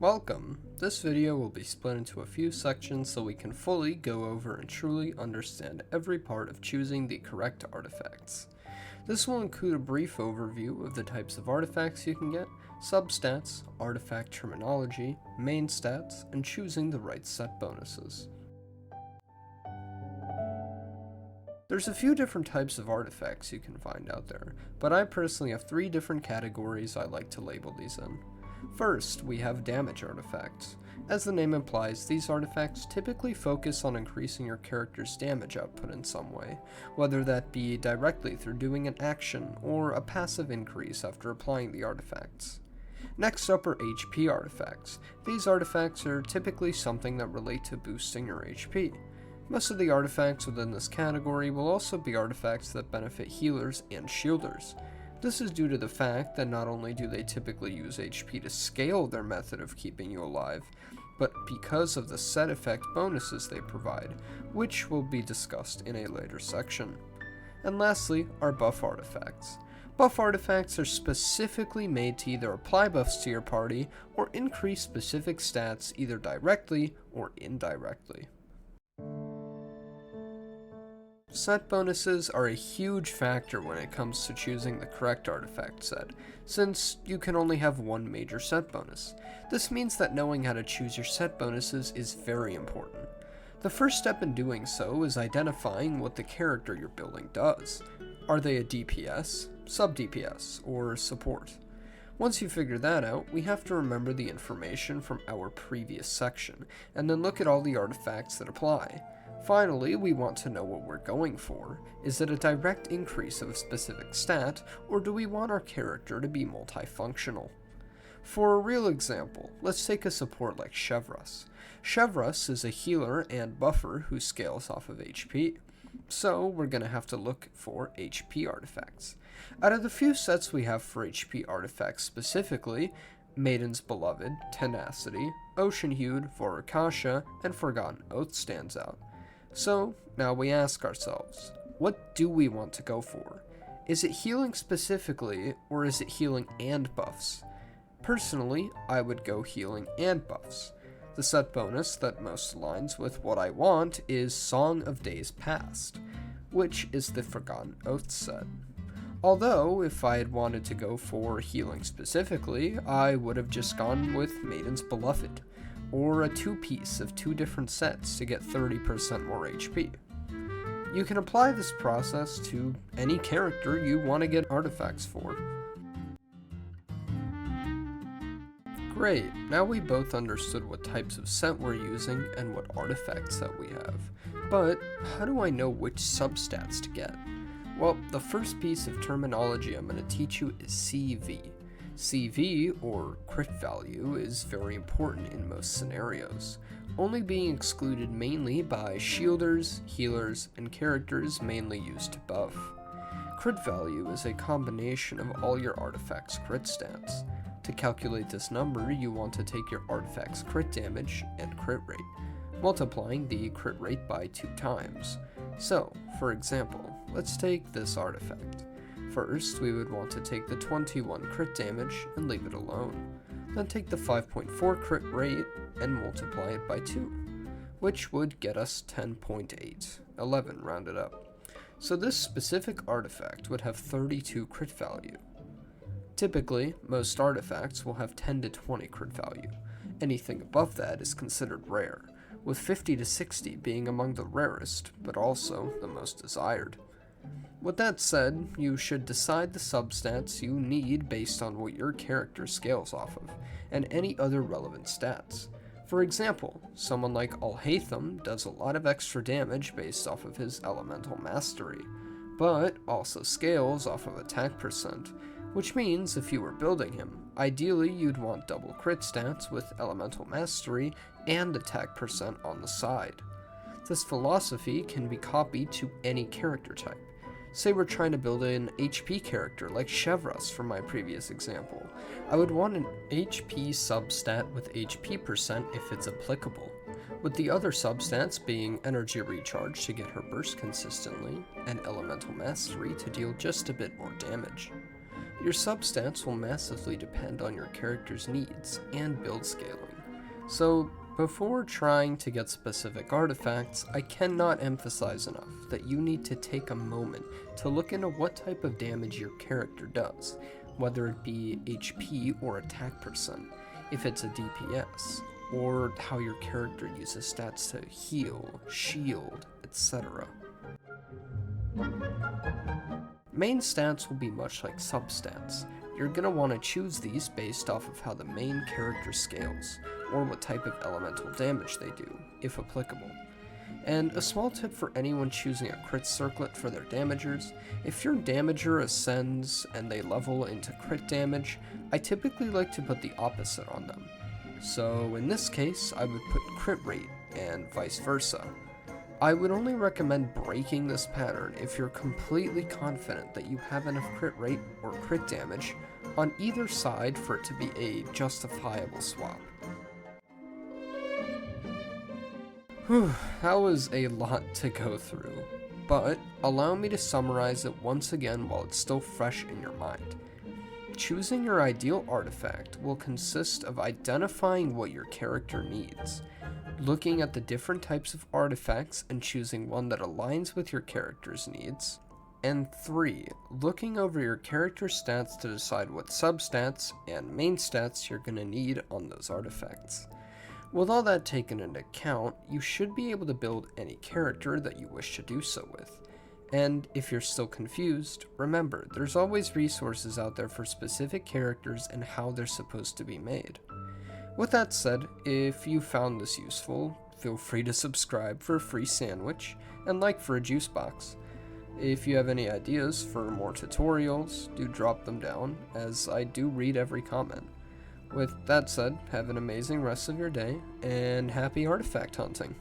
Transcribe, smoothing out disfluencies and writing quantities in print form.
Welcome! This video will be split into a few sections so we can fully go over and truly understand every part of choosing the correct artifacts. This will include a brief overview of the types of artifacts you can get, substats, artifact terminology, main stats, and choosing the right set bonuses. There's a few different types of artifacts you can find out there, but I personally have 3 different categories I like to label these in. First, we have damage artifacts. As the name implies, these artifacts typically focus on increasing your character's damage output in some way, whether that be directly through doing an action or a passive increase after applying the artifacts. Next up are HP artifacts. These artifacts are typically something that relate to boosting your HP. Most of the artifacts within this category will also be artifacts that benefit healers and shielders. This is due to the fact that not only do they typically use HP to scale their method of keeping you alive, but because of the set effect bonuses they provide, which will be discussed in a later section. And lastly are buff artifacts. Buff artifacts are specifically made to either apply buffs to your party or increase specific stats either directly or indirectly. Set bonuses are a huge factor when it comes to choosing the correct artifact set, since you can only have one major set bonus. This means that knowing how to choose your set bonuses is very important. The first step in doing so is identifying what the character you're building does. Are they a DPS, sub-DPS, or support? Once you figure that out, we have to remember the information from our previous section, and then look at all the artifacts that apply. Finally, we want to know what we're going for. Is it a direct increase of a specific stat, or do we want our character to be multifunctional? For a real example, let's take a support like Chevreuse. Chevreuse is a healer and buffer who scales off of HP. So we're going to have to look for HP artifacts. Out of the few sets we have for HP artifacts specifically, Maiden's Beloved, Tenacity, Ocean-Hued, Vorakasha, and Forgotten Oath stands out. So, now we ask ourselves, what do we want to go for? Is it healing specifically, or is it healing and buffs? Personally, I would go healing and buffs. The set bonus that most aligns with what I want is Song of Days Past, which is the Forgotten Oath set. Although, if I had wanted to go for healing specifically, I would have just gone with Maiden's Beloved, or a 2-piece of 2 different sets to get 30% more HP. You can apply this process to any character you want to get artifacts for. Great, now we both understood what types of set we're using and what artifacts that we have. But how do I know which substats to get? Well, the first piece of terminology I'm going to teach you is CV. CV, or crit value, is very important in most scenarios, only being excluded mainly by shielders, healers, and characters mainly used to buff. Crit value is a combination of all your artifacts' crit stats. To calculate this number, you want to take your artifact's crit damage and crit rate, multiplying the crit rate by 2 times. So, for example, let's take this artifact. First, we would want to take the 21 crit damage and leave it alone. Then take the 5.4 crit rate and multiply it by 2, which would get us 10.8, 11 rounded up. So this specific artifact would have 32 crit value. Typically, most artifacts will have 10 to 20 crit value. Anything above that is considered rare, with 50 to 60 being among the rarest, but also the most desired. With that said, you should decide the substats you need based on what your character scales off of, and any other relevant stats. For example, someone like Alhaitham does a lot of extra damage based off of his elemental mastery, but also scales off of attack percent, which means if you were building him, ideally you'd want double crit stats with elemental mastery and attack percent on the side. This philosophy can be copied to any character type. Say we're trying to build an HP character like Chevreuse from my previous example. I would want an HP substat with HP percent if it's applicable, with the other substats being energy recharge to get her burst consistently, and elemental mastery to deal just a bit more damage. Your substats will massively depend on your character's needs and build scaling. So, before trying to get specific artifacts, I cannot emphasize enough that you need to take a moment to look into what type of damage your character does, whether it be HP or attack percent, if it's a DPS, or how your character uses stats to heal, shield, etc. Main stats will be much like substats. You're going to want to choose these based off of how the main character scales, or what type of elemental damage they do, if applicable. And a small tip for anyone choosing a crit circlet for their damagers: if your damager ascends and they level into crit damage, I typically like to put the opposite on them. So in this case, I would put crit rate, and vice versa. I would only recommend breaking this pattern if you're completely confident that you have enough crit rate or crit damage on either side for it to be a justifiable swap. Whew, that was a lot to go through, but allow me to summarize it once again while it's still fresh in your mind. Choosing your ideal artifact will consist of identifying what your character needs, looking at the different types of artifacts and choosing one that aligns with your character's needs, and 3, looking over your character's stats to decide what substats and main stats you're going to need on those artifacts. With all that taken into account, you should be able to build any character that you wish to do so with. And if you're still confused, remember, there's always resources out there for specific characters and how they're supposed to be made. With that said, if you found this useful, feel free to subscribe for a free sandwich and like for a juice box. If you have any ideas for more tutorials, do drop them down, as I do read every comment. With that said, have an amazing rest of your day, and happy artifact hunting!